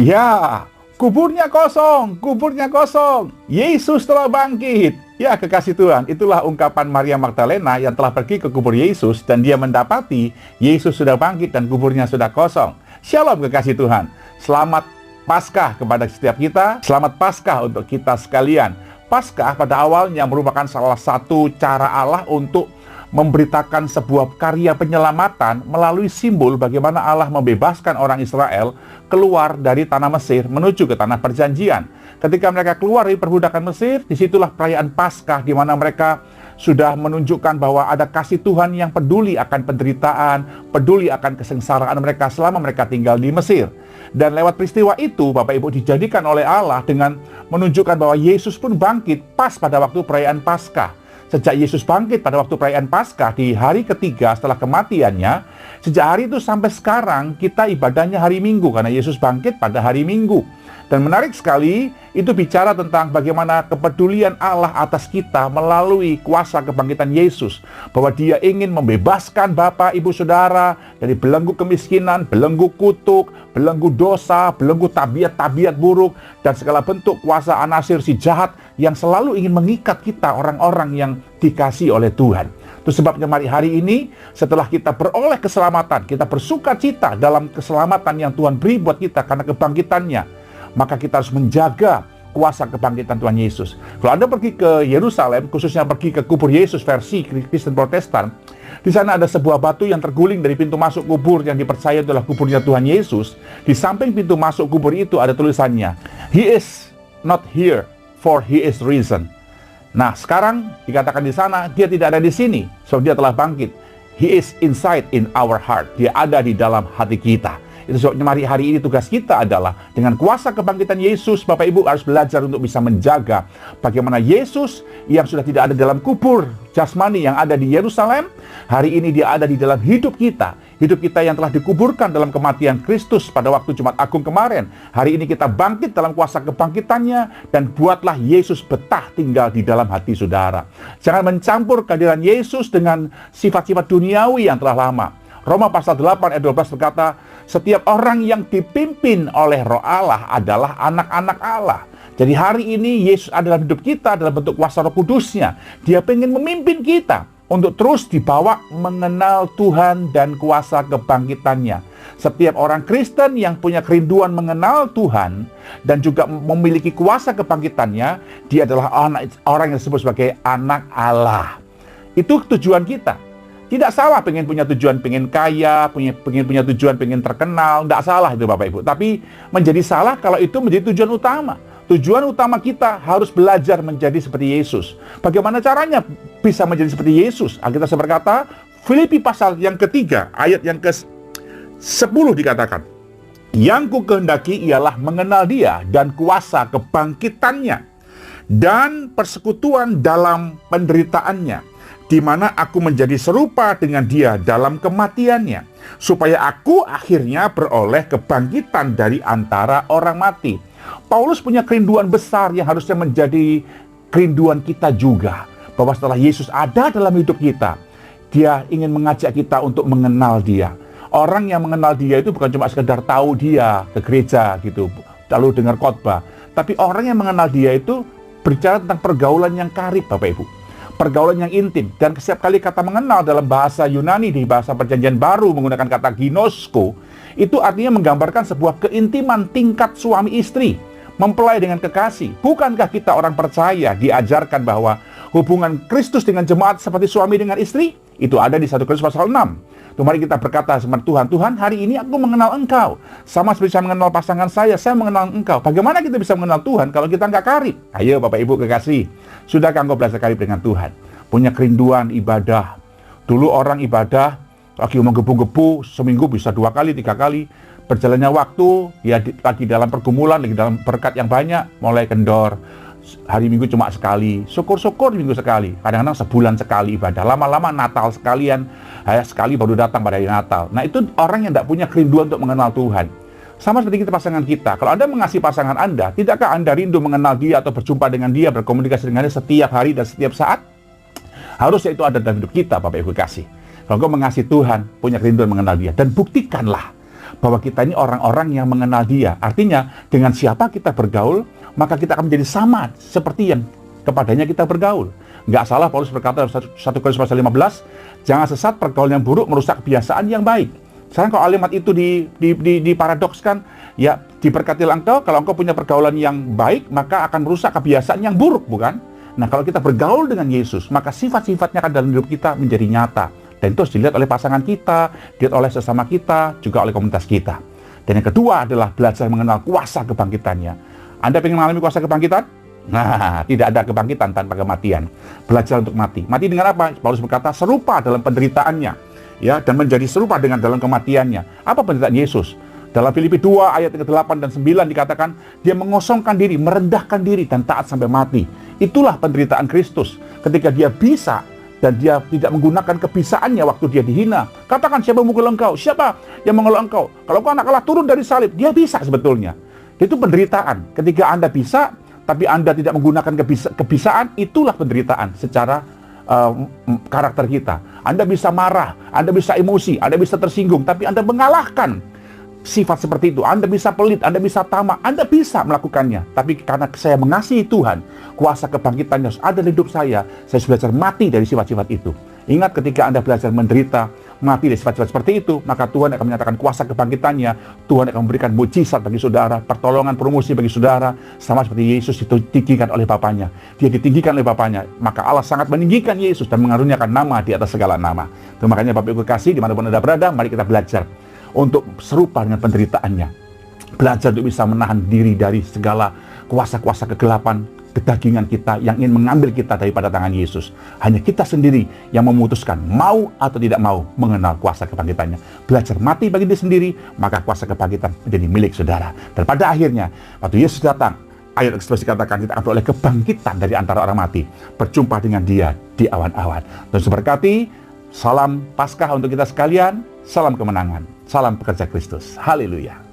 Ya, kuburnya kosong, kuburnya kosong. Yesus telah bangkit. Ya, kekasih Tuhan, itulah ungkapan Maria Magdalena yang telah pergi ke kubur Yesus dan dia mendapati Yesus sudah bangkit dan kuburnya sudah kosong. Shalom kekasih Tuhan. Selamat Paskah kepada setiap kita. Selamat Paskah untuk kita sekalian. Paskah pada awalnya merupakan salah satu cara Allah untuk memberitakan sebuah karya penyelamatan melalui simbol bagaimana Allah membebaskan orang Israel keluar dari tanah Mesir menuju ke tanah perjanjian. Ketika mereka keluar dari perbudakan Mesir, disitulah perayaan Paskah di mana mereka sudah menunjukkan bahwa ada kasih Tuhan yang peduli akan penderitaan, peduli akan kesengsaraan mereka selama mereka tinggal di Mesir. Dan lewat peristiwa itu, Bapak Ibu, dijadikan oleh Allah dengan menunjukkan bahwa Yesus pun bangkit pas pada waktu perayaan Paskah. Sejak Yesus bangkit pada waktu perayaan Paskah di hari ketiga setelah kematiannya, sejak hari itu sampai sekarang kita ibadahnya hari Minggu karena Yesus bangkit pada hari Minggu. Dan menarik sekali, itu bicara tentang bagaimana kepedulian Allah atas kita melalui kuasa kebangkitan Yesus. Bahwa dia ingin membebaskan Bapak, Ibu, Saudara dari belenggu kemiskinan, belenggu kutuk, belenggu dosa, belenggu tabiat-tabiat buruk, dan segala bentuk kuasa anasir si jahat yang selalu ingin mengikat kita, orang-orang yang dikasihi oleh Tuhan. Itu sebabnya mari hari ini, setelah kita beroleh keselamatan, kita bersuka cita dalam keselamatan yang Tuhan beri buat kita karena kebangkitannya, maka kita harus menjaga kuasa kebangkitan Tuhan Yesus. Kalau Anda pergi ke Yerusalem, khususnya pergi ke kubur Yesus versi Kristen Protestan, di sana ada sebuah batu yang terguling dari pintu masuk kubur yang dipercaya adalah kuburnya Tuhan Yesus. Di samping pintu masuk kubur itu ada tulisannya, "He is not here, for he is risen." Nah, sekarang dikatakan di sana, dia tidak ada di sini, sebab dia telah bangkit. He is inside in our heart. Dia ada di dalam hati kita. Itu sebabnya mari hari ini tugas kita adalah dengan kuasa kebangkitan Yesus, Bapak Ibu harus belajar untuk bisa menjaga bagaimana Yesus yang sudah tidak ada dalam kubur jasmani yang ada di Yerusalem, hari ini dia ada di dalam hidup kita. Hidup kita yang telah dikuburkan dalam kematian Kristus pada waktu Jumat Agung kemarin. Hari ini kita bangkit dalam kuasa kebangkitannya dan buatlah Yesus betah tinggal di dalam hati saudara. Jangan mencampur kehadiran Yesus dengan sifat-sifat duniawi yang telah lama. Roma pasal 8 ayat 12 berkata, setiap orang yang dipimpin oleh Roh Allah adalah anak-anak Allah. Jadi hari ini Yesus ada dalam hidup kita dalam bentuk kuasa Roh Kudusnya. Dia ingin memimpin kita untuk terus dibawa mengenal Tuhan dan kuasa kebangkitannya. Setiap orang Kristen yang punya kerinduan mengenal Tuhan dan juga memiliki kuasa kebangkitannya, dia adalah orang yang disebut sebagai anak Allah. Itu tujuan kita. Tidak salah pengen punya tujuan, pengen kaya, pengen punya tujuan, pengen terkenal. Tidak salah itu Bapak Ibu. Tapi menjadi salah kalau itu menjadi tujuan utama. Tujuan utama kita harus belajar menjadi seperti Yesus. Bagaimana caranya bisa menjadi seperti Yesus? Alkitab berkata, Filipi pasal yang ketiga, ayat yang ke-10 dikatakan, yang ku kehendaki ialah mengenal dia dan kuasa kebangkitannya dan persekutuan dalam penderitaannya, di mana aku menjadi serupa dengan dia dalam kematiannya, supaya aku akhirnya beroleh kebangkitan dari antara orang mati. Paulus punya kerinduan besar yang harusnya menjadi kerinduan kita juga, bahwa setelah Yesus ada dalam hidup kita, dia ingin mengajak kita untuk mengenal dia. Orang yang mengenal dia itu bukan cuma sekedar tahu dia ke gereja gitu, lalu dengar khotbah, tapi orang yang mengenal dia itu berbicara tentang pergaulan yang karib Bapak Ibu. Pergaulan yang intim. Dan setiap kali kata mengenal dalam bahasa Yunani, di bahasa perjanjian baru menggunakan kata ginosko, itu artinya menggambarkan sebuah keintiman tingkat suami istri, mempelai dengan kekasih. Bukankah kita orang percaya diajarkan bahwa hubungan Kristus dengan jemaat seperti suami dengan istri? Itu ada di 1 Korintus pasal 6. Mari kita berkata sama Tuhan, Tuhan hari ini aku mengenal Engkau. Sama seperti saya mengenal pasangan saya mengenal Engkau. Bagaimana kita bisa mengenal Tuhan kalau kita nggak karib? Ayo Bapak Ibu kekasih, sudahkah engkau belajar karib dengan Tuhan? Punya kerinduan ibadah. Dulu orang ibadah, lagi menggebu-gebu, seminggu bisa 2 kali, 3 kali. Berjalannya waktu, ya lagi dalam pergumulan, lagi dalam berkat yang banyak, mulai kendor. Hari Minggu cuma sekali, syukur-syukur minggu sekali, kadang-kadang sebulan sekali ibadah, lama-lama Natal sekalian, sekali baru datang pada hari Natal. Nah itu orang yang tidak punya kerinduan untuk mengenal Tuhan. Sama seperti kita pasangan kita, kalau Anda mengasihi pasangan Anda, tidakkah Anda rindu mengenal dia atau berjumpa dengan dia, berkomunikasi dengannya setiap hari dan setiap saat? Harusnya itu ada dalam hidup kita Bapak Ibu kasih. Kalau engkau mengasihi Tuhan, punya kerinduan mengenal dia, dan buktikanlah bahwa kita ini orang-orang yang mengenal Dia. Artinya, dengan siapa kita bergaul, maka kita akan menjadi sama seperti yang kepadanya kita bergaul. Nggak salah Paulus berkata dalam 1 Korintus pasal 15, jangan sesat, pergaulan yang buruk merusak kebiasaan yang baik. Sekarang kalau kalimat itu diparadokskan, ya diberkatilah engkau, kalau engkau punya pergaulan yang baik, maka akan merusak kebiasaan yang buruk, bukan? Nah, kalau kita bergaul dengan Yesus, maka sifat-sifatnya akan dalam hidup kita menjadi nyata. Dan itu harus dilihat oleh pasangan kita, dilihat oleh sesama kita, juga oleh komunitas kita. Dan yang kedua adalah belajar mengenal kuasa kebangkitannya. Anda ingin mengalami kuasa kebangkitan? Nah, tidak ada kebangkitan tanpa kematian. Belajar untuk mati. Mati dengan apa? Paulus berkata, serupa dalam penderitaannya. Ya, dan menjadi serupa dengan dalam kematiannya. Apa penderitaan Yesus? Dalam Filipi 2 ayat ke-8 dan 9 dikatakan, dia mengosongkan diri, merendahkan diri, dan taat sampai mati. Itulah penderitaan Kristus. Ketika dia bisa, dan dia tidak menggunakan kebisaannya waktu dia dihina. Katakan, siapa memukul engkau? Siapa yang mengeluh engkau? Kalau engkau anak Allah turun dari salib, dia bisa sebetulnya. Itu penderitaan. Ketika Anda bisa, tapi Anda tidak menggunakan kebisaan, itulah penderitaan secara karakter kita. Anda bisa marah, Anda bisa emosi, Anda bisa tersinggung, tapi Anda mengalahkan sifat seperti itu. Anda bisa pelit, Anda bisa tamak, Anda bisa melakukannya. Tapi karena saya mengasihi Tuhan, kuasa kebangkitannya harus ada di hidup saya sudah belajar mati dari sifat-sifat itu. Ingat, ketika Anda belajar menderita, mati dari sifat-sifat seperti itu, maka Tuhan akan menyatakan kuasa kebangkitannya. Tuhan akan memberikan mujizat bagi saudara, pertolongan, promosi bagi saudara, sama seperti Yesus ditinggikan oleh Bapaknya. Dia ditinggikan oleh Bapaknya, maka Allah sangat meninggikan Yesus dan mengaruniakan nama di atas segala nama. Itu makanya Bapak Ibu kasih, dimanapun Anda berada, mari kita belajar untuk serupa dengan penderitaannya. Belajar untuk bisa menahan diri dari segala kuasa-kuasa kegelapan, kedagingan kita yang ingin mengambil kita daripada tangan Yesus. Hanya kita sendiri yang memutuskan mau atau tidak mau mengenal kuasa kebangkitannya. Belajar mati bagi diri sendiri, maka kuasa kebangkitan menjadi milik saudara. Dan pada akhirnya, waktu Yesus datang, ayat ekspresi katakan kita akan beroleh kebangkitan dari antara orang mati, berjumpa dengan Dia di awan-awan. Dan seberkati, salam Paskah untuk kita sekalian, salam kemenangan, salam pekerja Kristus. Haleluya.